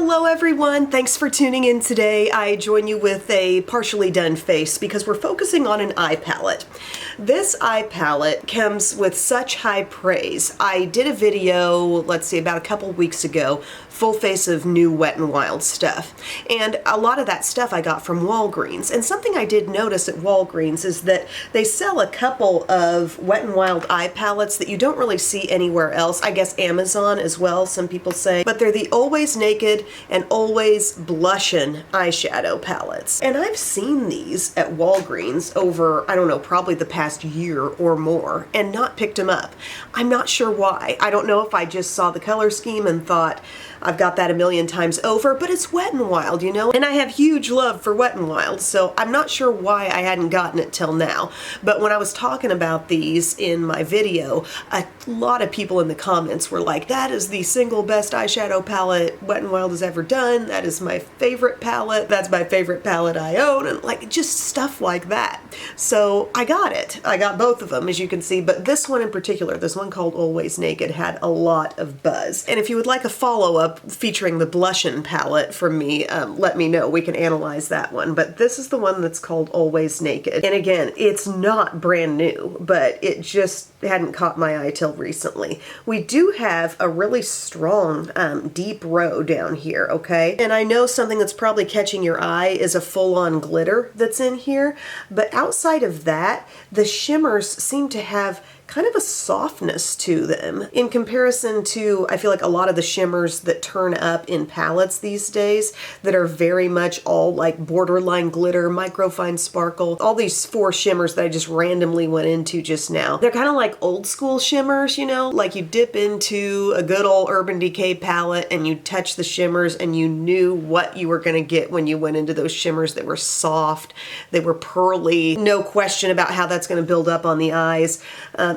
Hello everyone, thanks for tuning in today. I join you with a partially done face because we're focusing on an eye palette. This eye palette comes with such high praise. I did a video, let's see, about a couple weeks ago, full face of new Wet n Wild stuff. And a lot of that stuff I got from Walgreens. And something I did notice at Walgreens is that they sell a couple of Wet n Wild eye palettes that you don't really see anywhere else. I guess Amazon as well, some people say. But they're the Always Naked and Always Blushin' eyeshadow palettes. And I've seen these at Walgreens over, I don't know, probably the past year or more and not picked them up. I'm not sure why. I don't know if I just saw the color scheme and thought, I've got that a million times over, but it's Wet n Wild, you know? And I have huge love for Wet n Wild, so I'm not sure why I hadn't gotten it till now. But when I was talking about these in my video, a lot of people in the comments were like, that is the single best eyeshadow palette Wet n Wild has ever done. That is my favorite palette. That's my favorite palette I own, and like just stuff like that. So I got it. I got both of them, as you can see, but this one in particular, this one called Always Naked, had a lot of buzz. And if you would like a follow-up featuring the Blushin' palette from me, let me know. We can analyze that one. But this is the one that's called Always Naked. And again, it's not brand new, but it just hadn't caught my eye till recently. We do have a really strong deep row down here, okay? And I know something that's probably catching your eye is a full-on glitter that's in here, but outside of that, the shimmers seem to have kind of a softness to them in comparison to, I feel like, a lot of the shimmers that turn up in palettes these days that are very much all like borderline glitter, microfine sparkle, all these four shimmers that I just randomly went into just now. They're kind of like old school shimmers, you know, like you dip into a good old Urban Decay palette and you touch the shimmers and you knew what you were going to get when you went into those shimmers. They were soft, they were pearly, no question about how that's going to build up on the eyes.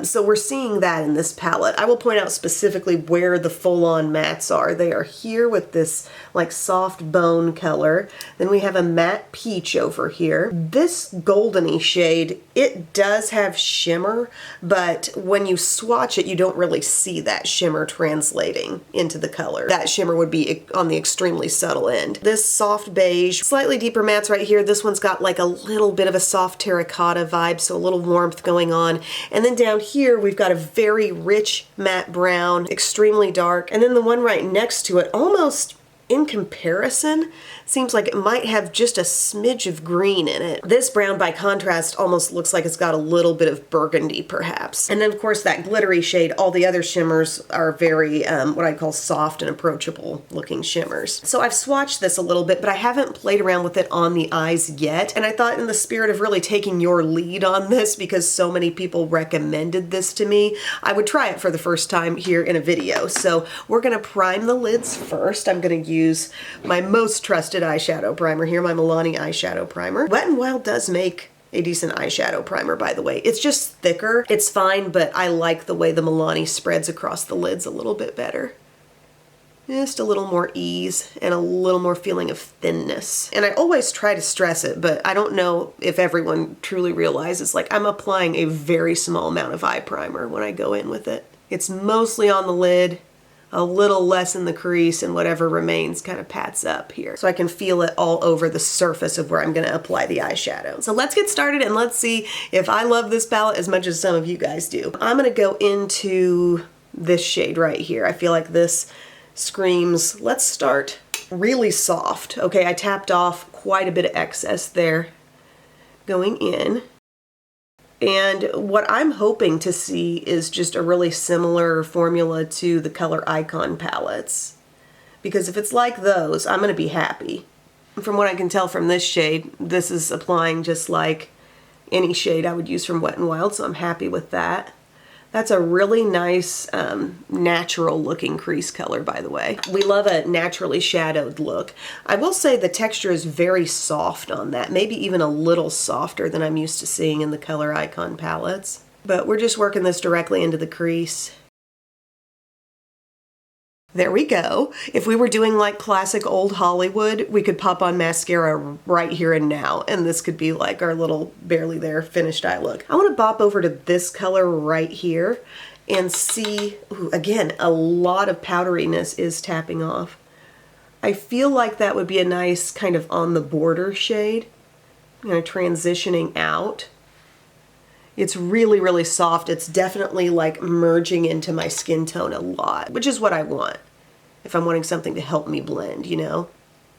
So we're seeing that in this palette. I will point out specifically where the full-on mattes are. They are here with this like soft bone color. Then we have a matte peach over here. This goldeny shade, it does have shimmer, but when you swatch it, you don't really see that shimmer translating into the color. That shimmer would be on the extremely subtle end. This soft beige, slightly deeper mattes right here. This one's got like a little bit of a soft terracotta vibe, so a little warmth going on. And then down here, we've got a very rich matte brown, extremely dark, and then the one right next to it, almost in comparison, seems like it might have just a smidge of green in it. This brown, by contrast, almost looks like it's got a little bit of burgundy, perhaps. And then, of course, that glittery shade, all the other shimmers are very, what I'd call soft and approachable looking shimmers. So I've swatched this a little bit, but I haven't played around with it on the eyes yet. And I thought, in the spirit of really taking your lead on this, because so many people recommended this to me, I would try it for the first time here in a video. So we're gonna prime the lids first. I'm gonna use my most trusted eyeshadow primer here, my Milani eyeshadow primer. Wet n Wild does make a decent eyeshadow primer, by the way. It's just thicker. It's fine, but I like the way the Milani spreads across the lids a little bit better. Just a little more ease and a little more feeling of thinness. And I always try to stress it, but I don't know if everyone truly realizes, like, I'm applying a very small amount of eye primer when I go in with it. It's mostly on the lid, a little less in the crease, and whatever remains kind of pats up here. So I can feel it all over the surface of where I'm gonna apply the eyeshadow. So let's get started and let's see if I love this palette as much as some of you guys do. I'm gonna go into this shade right here. I feel like this screams, let's start really soft. Okay, I tapped off quite a bit of excess there going in. And what I'm hoping to see is just a really similar formula to the Color Icon palettes. Because if it's like those, I'm going to be happy. From what I can tell from this shade, this is applying just like any shade I would use from Wet n Wild, so I'm happy with that. That's a really nice, natural looking crease color, by the way. We love a naturally shadowed look. I will say the texture is very soft on that, maybe even a little softer than I'm used to seeing in the Color Icon palettes. But we're just working this directly into the crease. There we go. If we were doing like classic old Hollywood, we could pop on mascara right here and now, and this could be like our little barely there finished eye look. I want to bop over to this color right here and see, ooh, again, a lot of powderiness is tapping off. I feel like that would be a nice kind of on the border shade, transitioning out. It's really, really soft. It's definitely like merging into my skin tone a lot, which is what I want if I'm wanting something to help me blend,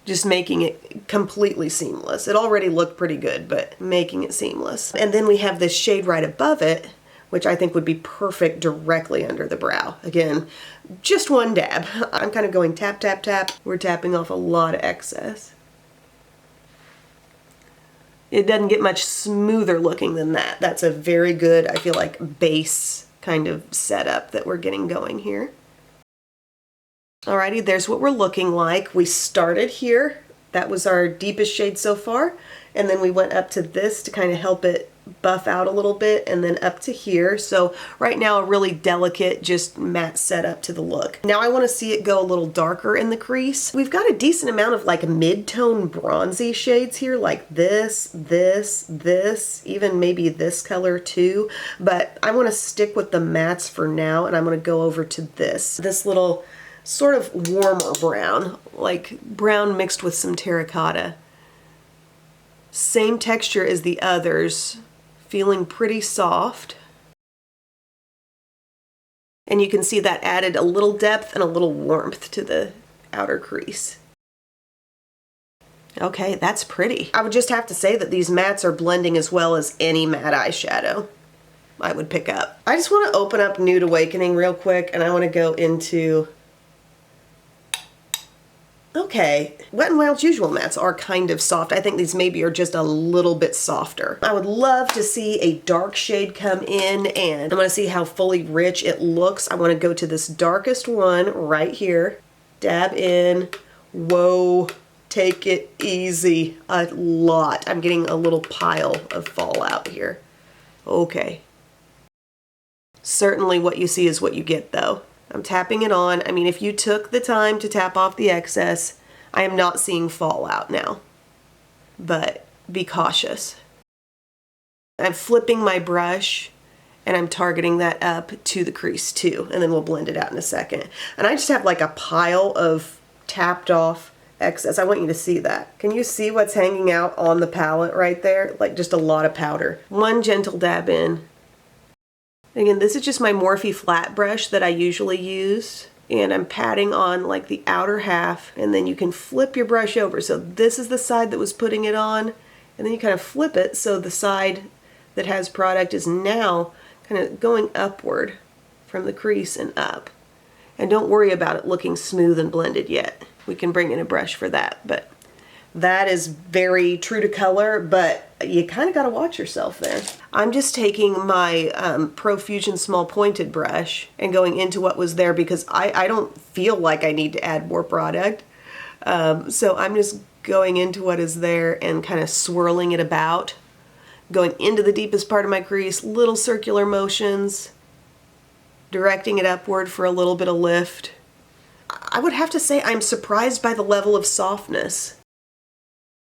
Just making it completely seamless. It already looked pretty good, but making it seamless. And then we have this shade right above it, which I think would be perfect directly under the brow. Again, just one dab. I'm kind of going tap, tap, tap. We're tapping off a lot of excess. It doesn't get much smoother looking than that. That's a very good, I feel like, base kind of setup that we're getting going here. Alrighty, there's what we're looking like. We started here. That was our deepest shade so far. And then we went up to this to kind of help it buff out a little bit, and then up to here. So right now a really delicate, just matte setup to the look. Now I want to see it go a little darker in the crease. We've got a decent amount of like mid-tone bronzy shades here, like this, even maybe this color too. But I want to stick with the mattes for now, and I'm going to go over to this little sort of warmer brown, like brown mixed with some terracotta. Same texture as the others, feeling pretty soft. And you can see that added a little depth and a little warmth to the outer crease. Okay, that's pretty. I would just have to say that these mattes are blending as well as any matte eyeshadow I would pick up. I just want to open up Nude Awakening real quick, and I want to go into... Okay, Wet n Wild's usual mattes are kind of soft. I think these maybe are just a little bit softer. I would love to see a dark shade come in, and I want to see how fully rich it looks. I want to go to this darkest one right here, dab in. Whoa, take it easy. A lot. I'm getting a little pile of fallout here. Okay. Certainly what you see is what you get though. I'm tapping it on. I mean, if you took the time to tap off the excess, I am not seeing fallout now, but be cautious. I'm flipping my brush and I'm targeting that up to the crease too, and then we'll blend it out in a second. And I just have like a pile of tapped off excess. I want you to see that. Can you see what's hanging out on the palette right there? Like just a lot of powder. One gentle dab in. Again, this is just my Morphe flat brush that I usually use, and I'm patting on like the outer half, and then you can flip your brush over. So this is the side that was putting it on, and then you kind of flip it so the side that has product is now kind of going upward from the crease and up. And don't worry about it looking smooth and blended yet. We can bring in a brush for that, but that is very true to color, but you kind of got to watch yourself there. I'm just taking my Profusion small pointed brush and going into what was there because I don't feel like I need to add more product. So I'm just going into what is there and kind of swirling it about, going into the deepest part of my crease, little circular motions, directing it upward for a little bit of lift. I would have to say I'm surprised by the level of softness.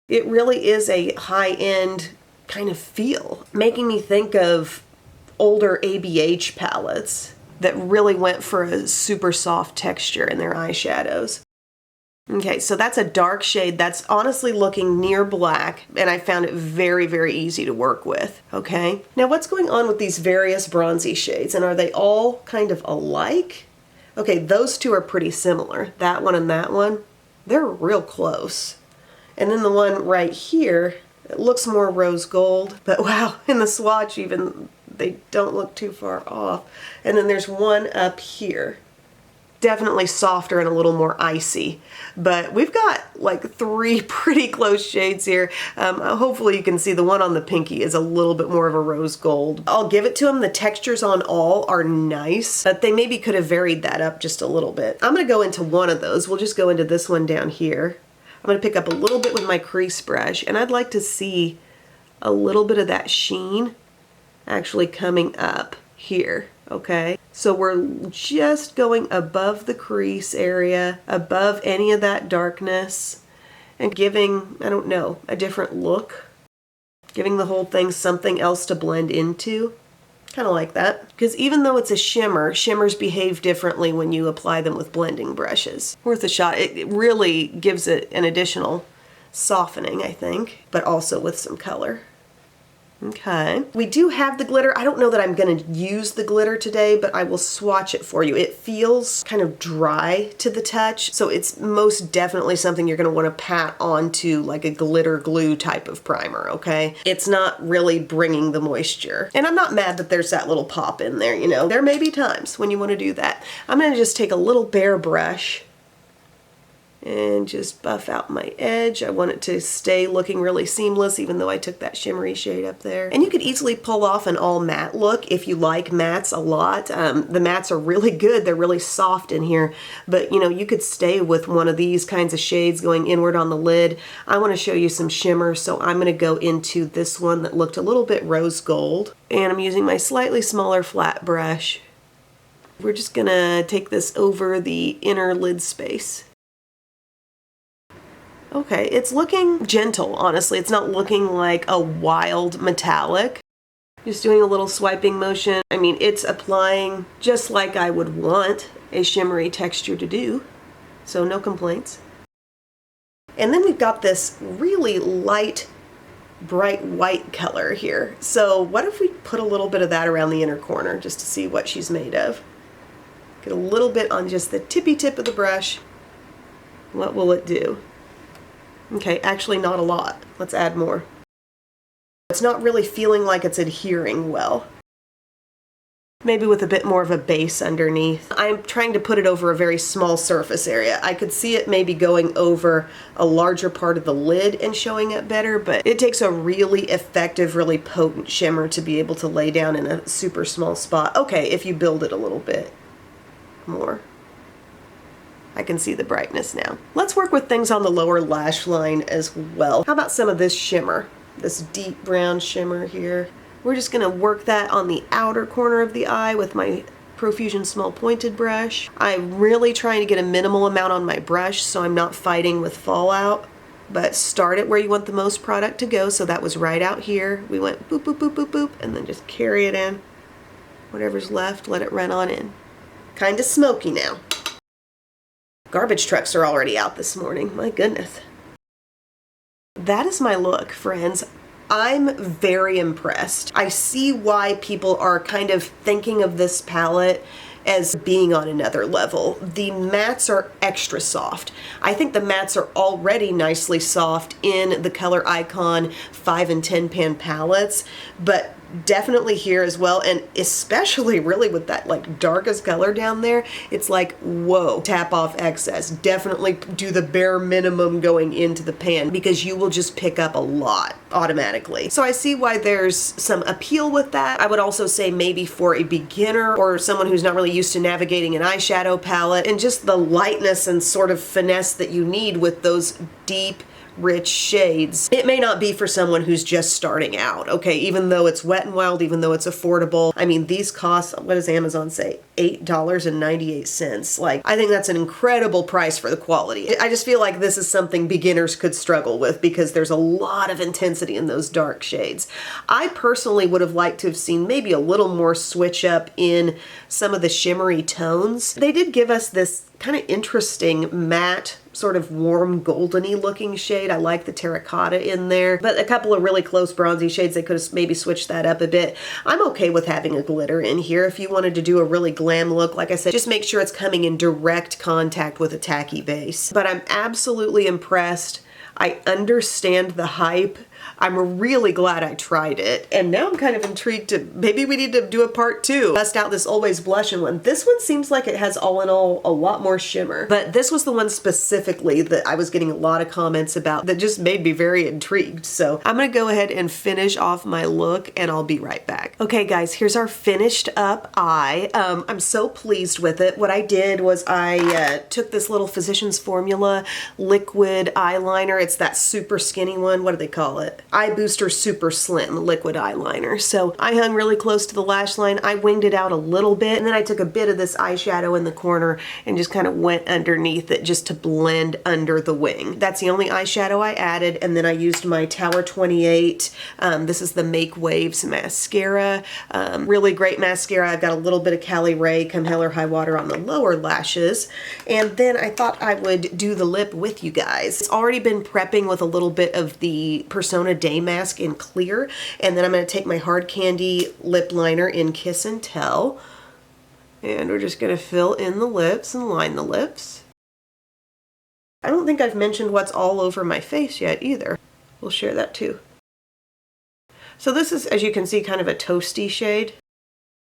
It really is a high-end kind of feel, making me think of older ABH palettes that really went for a super soft texture in their eyeshadows. Okay, so that's a dark shade that's honestly looking near black, and I found it very, very easy to work with, okay? Now what's going on with these various bronzy shades, and are they all kind of alike? Okay, those two are pretty similar. That one and that one, they're real close. And then the one right here, it looks more rose gold, but wow, in the swatch even, they don't look too far off. And then there's one up here, definitely softer and a little more icy. But we've got like three pretty close shades here. Hopefully you can see the one on the pinky is a little bit more of a rose gold. I'll give it to them. The textures on all are nice, but they maybe could have varied that up just a little bit. I'm gonna go into one of those. We'll just go into this one down here. I'm going to pick up a little bit with my crease brush, and I'd like to see a little bit of that sheen actually coming up here, okay? So we're just going above the crease area, above any of that darkness, and giving, I don't know, a different look, giving the whole thing something else to blend into. Kind of like that. Because even though it's a shimmer, shimmers behave differently when you apply them with blending brushes. Worth a shot. It really gives it an additional softening, I think, but also with some color. Okay. We do have the glitter. I don't know that I'm going to use the glitter today, but I will swatch it for you. It feels kind of dry to the touch, so it's most definitely something you're going to want to pat onto like a glitter glue type of primer, okay? It's not really bringing the moisture. And I'm not mad that there's that little pop in there, you know? There may be times when you want to do that. I'm going to just take a little bare brush and just buff out my edge. I want it to stay looking really seamless, even though I took that shimmery shade up there. And you could easily pull off an all matte look if you like mattes a lot. The mattes are really good. They're really soft in here, but you know, you could stay with one of these kinds of shades going inward on the lid. I want to show you some shimmer, so I'm going to go into this one that looked a little bit rose gold, and I'm using my slightly smaller flat brush. We're just gonna take this over the inner lid space. Okay, it's looking gentle, honestly. It's not looking like a wild metallic. Just doing a little swiping motion. I mean, it's applying just like I would want a shimmery texture to do, so no complaints. And then we've got this really light, bright white color here. So what if we put a little bit of that around the inner corner just to see what she's made of? Get a little bit on just the tippy tip of the brush. What will it do? Okay, actually not a lot. Let's add more. It's not really feeling like it's adhering well. Maybe with a bit more of a base underneath. I'm trying to put it over a very small surface area. I could see it maybe going over a larger part of the lid and showing up better, but it takes a really effective, really potent shimmer to be able to lay down in a super small spot. Okay, if you build it a little bit more. I can see the brightness now. Let's work with things on the lower lash line as well. How about some of this shimmer? This deep brown shimmer here. We're just gonna work that on the outer corner of the eye with my Profusion small pointed brush. I'm really trying to get a minimal amount on my brush so I'm not fighting with fallout, but start it where you want the most product to go. So that was right out here. We went boop, boop, boop, boop, boop, and then just carry it in. Whatever's left, let it run on in. Kind of smoky now. Garbage trucks are already out this morning. My goodness. That is my look, friends. I'm very impressed. I see why people are kind of thinking of this palette as being on another level. The mattes are extra soft. I think the mattes are already nicely soft in the Color Icon 5 and 10 pan palettes, but definitely here as well, and especially really with that like darkest color down there, it's like, whoa, tap off excess. Definitely do the bare minimum going into the pan because you will just pick up a lot automatically. So I see why there's some appeal with that. I would also say maybe for a beginner or someone who's not really used to navigating an eyeshadow palette, and just the lightness and sort of finesse that you need with those deep, rich shades. It may not be for someone who's just starting out, okay? Even though it's Wet n Wild, even though it's affordable. I mean, these cost, what does Amazon say? $8.98. Like, I think that's an incredible price for the quality. I just feel like this is something beginners could struggle with because there's a lot of intensity in those dark shades. I personally would have liked to have seen maybe a little more switch up in some of the shimmery tones. They did give us this kind of interesting matte, sort of warm goldeny looking shade. I like the terracotta in there, but a couple of really close bronzy shades, they could have maybe switched that up a bit. I'm okay with having a glitter in here. If you wanted to do a really glam look, like I said, just make sure it's coming in direct contact with a tacky base. But I'm absolutely impressed. I understand the hype. I'm really glad I tried it. And now I'm kind of intrigued to, maybe we need to do a part 2. Bust out this Always Blushing one. This one seems like it has all in all a lot more shimmer. But this was the one specifically that I was getting a lot of comments about that just made me very intrigued. So I'm gonna go ahead and finish off my look and I'll be right back. Okay guys, here's our finished up eye. I'm so pleased with it. What I did was I took this little Physicians Formula liquid eyeliner. It's that super skinny one. What do they call it? Eye Booster Super Slim liquid eyeliner. So I hung really close to the lash line. I winged it out a little bit, and then I took a bit of this eyeshadow in the corner and just kind of went underneath it just to blend under the wing. That's the only eyeshadow I added, and then I used my Tower 28. This is the Make Waves mascara. Really great mascara. I've got a little bit of Cali Ray, Come Hell or High Water on the lower lashes. And then I thought I would do the lip with you guys. It's already been prepping with a little bit of the Persona Day Mask in clear, and then I'm going to take my Hard Candy lip liner in Kiss and Tell, and we're just going to fill in the lips and line the lips. I don't think I've mentioned what's all over my face yet either. We'll share that too. So this is, as you can see, kind of a toasty shade.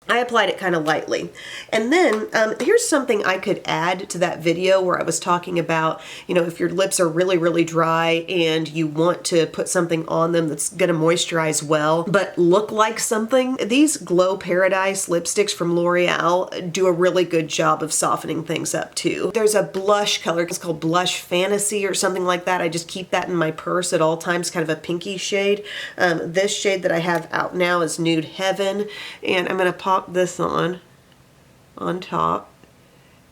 I applied it kind of lightly. And then here's something I could add to that video where I was talking about, you know, if your lips are really, really dry and you want to put something on them that's going to moisturize well, but look like something. These Glow Paradise lipsticks from L'Oreal do a really good job of softening things up too. There's a blush color, it's called Blush Fantasy or something like that. I just keep that in my purse at all times, kind of a pinky shade. This shade that I have out now is Nude Heaven, and I'm going to pop this on top.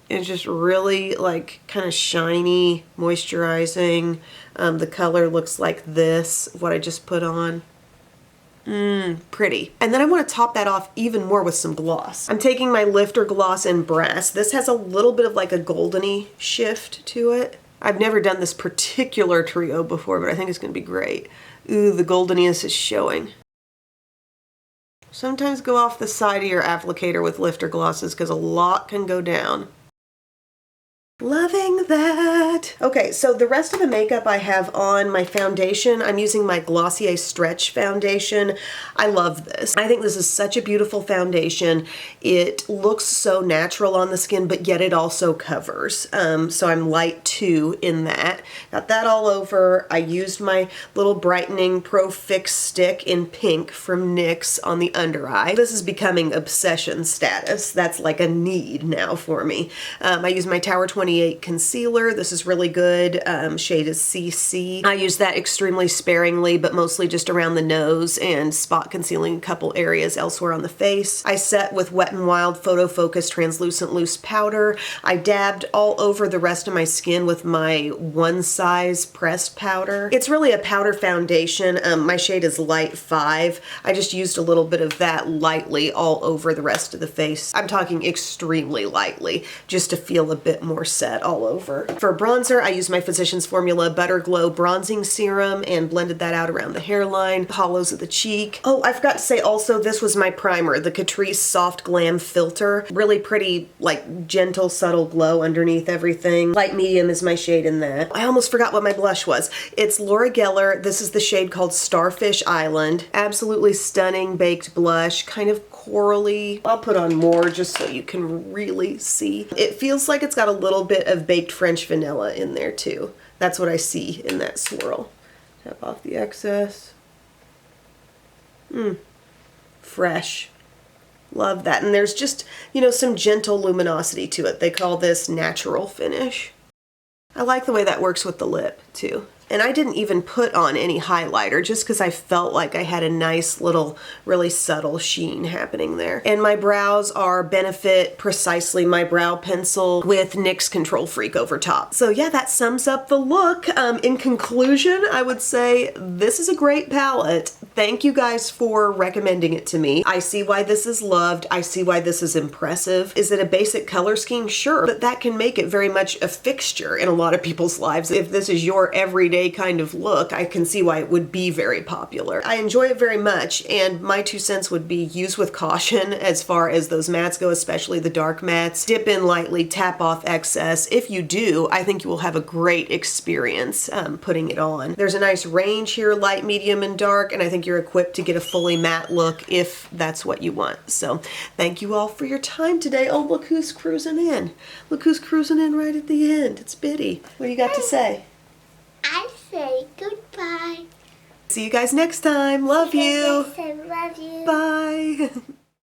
It's just really like kind of shiny, moisturizing. The color looks like this, what I just put on. Pretty. And then I want to top that off even more with some gloss. I'm taking my Lifter Gloss in Brass. This has a little bit of like a goldeny shift to it. I've never done this particular trio before, but I think it's going to be great. Ooh, the goldeniness is showing. Sometimes go off the side of your applicator with lifter glosses because a lot can go down. Loving that. Okay, so the rest of the makeup I have on my foundation, I'm using my Glossier Stretch foundation. I love this. I think this is such a beautiful foundation. It looks so natural on the skin, but yet it also covers. So I'm light 2 in that. Got that all over. I used my little brightening Pro Fix stick in pink from NYX on the under eye. This is becoming obsession status. That's like a need now for me. I use my Tower 28 concealer. This is really good. Shade is CC. I use that extremely sparingly, but mostly just around the nose and spot concealing a couple areas elsewhere on the face. I set with Wet n Wild Photo Focus Translucent Loose Powder. I dabbed all over the rest of my skin with my One Size pressed powder. It's really a powder foundation. My shade is Light 5. I just used a little bit of that lightly all over the rest of the face. I'm talking extremely lightly, just to feel a bit more set all over. For bronzer, I used my Physicians Formula Butter Glow Bronzing Serum and blended that out around the hairline, hollows of the cheek. Oh, I forgot to say also, this was my primer, the Catrice Soft Glam Filter. Really pretty, like, gentle, subtle glow underneath everything. Light medium is my shade in that. I almost forgot what my blush was. It's Laura Geller. This is the shade called Starfish Island. Absolutely stunning baked blush, kind of corally. I'll put on more just so you can really see. It feels like it's got a little bit of baked French vanilla in there too. That's what I see in that swirl. Tap off the excess. Fresh. Love that. And there's just, you know, some gentle luminosity to it. They call this natural finish. I like the way that works with the lip too. And I didn't even put on any highlighter just because I felt like I had a nice little, really subtle sheen happening there. And my brows are Benefit Precisely My Brow Pencil with NYX Control Freak over top. So yeah, that sums up the look. In conclusion, I would say this is a great palette. Thank you guys for recommending it to me. I see why this is loved. I see why this is impressive. Is it a basic color scheme? Sure, but that can make it very much a fixture in a lot of people's lives. If this is your everyday kind of look, I can see why it would be very popular. I enjoy it very much, and my 2 cents would be use with caution as far as those mattes go, especially the dark mattes. Dip in lightly, tap off excess. If you do, I think you will have a great experience putting it on. There's a nice range here, light, medium, and dark, and I think you're equipped to get a fully matte look if that's what you want. So thank you all for your time today. Oh, look who's cruising in. Look who's cruising in right at the end. It's Biddy. What do you got to say? I say goodbye. See you guys next time. Love you. Love you. Bye.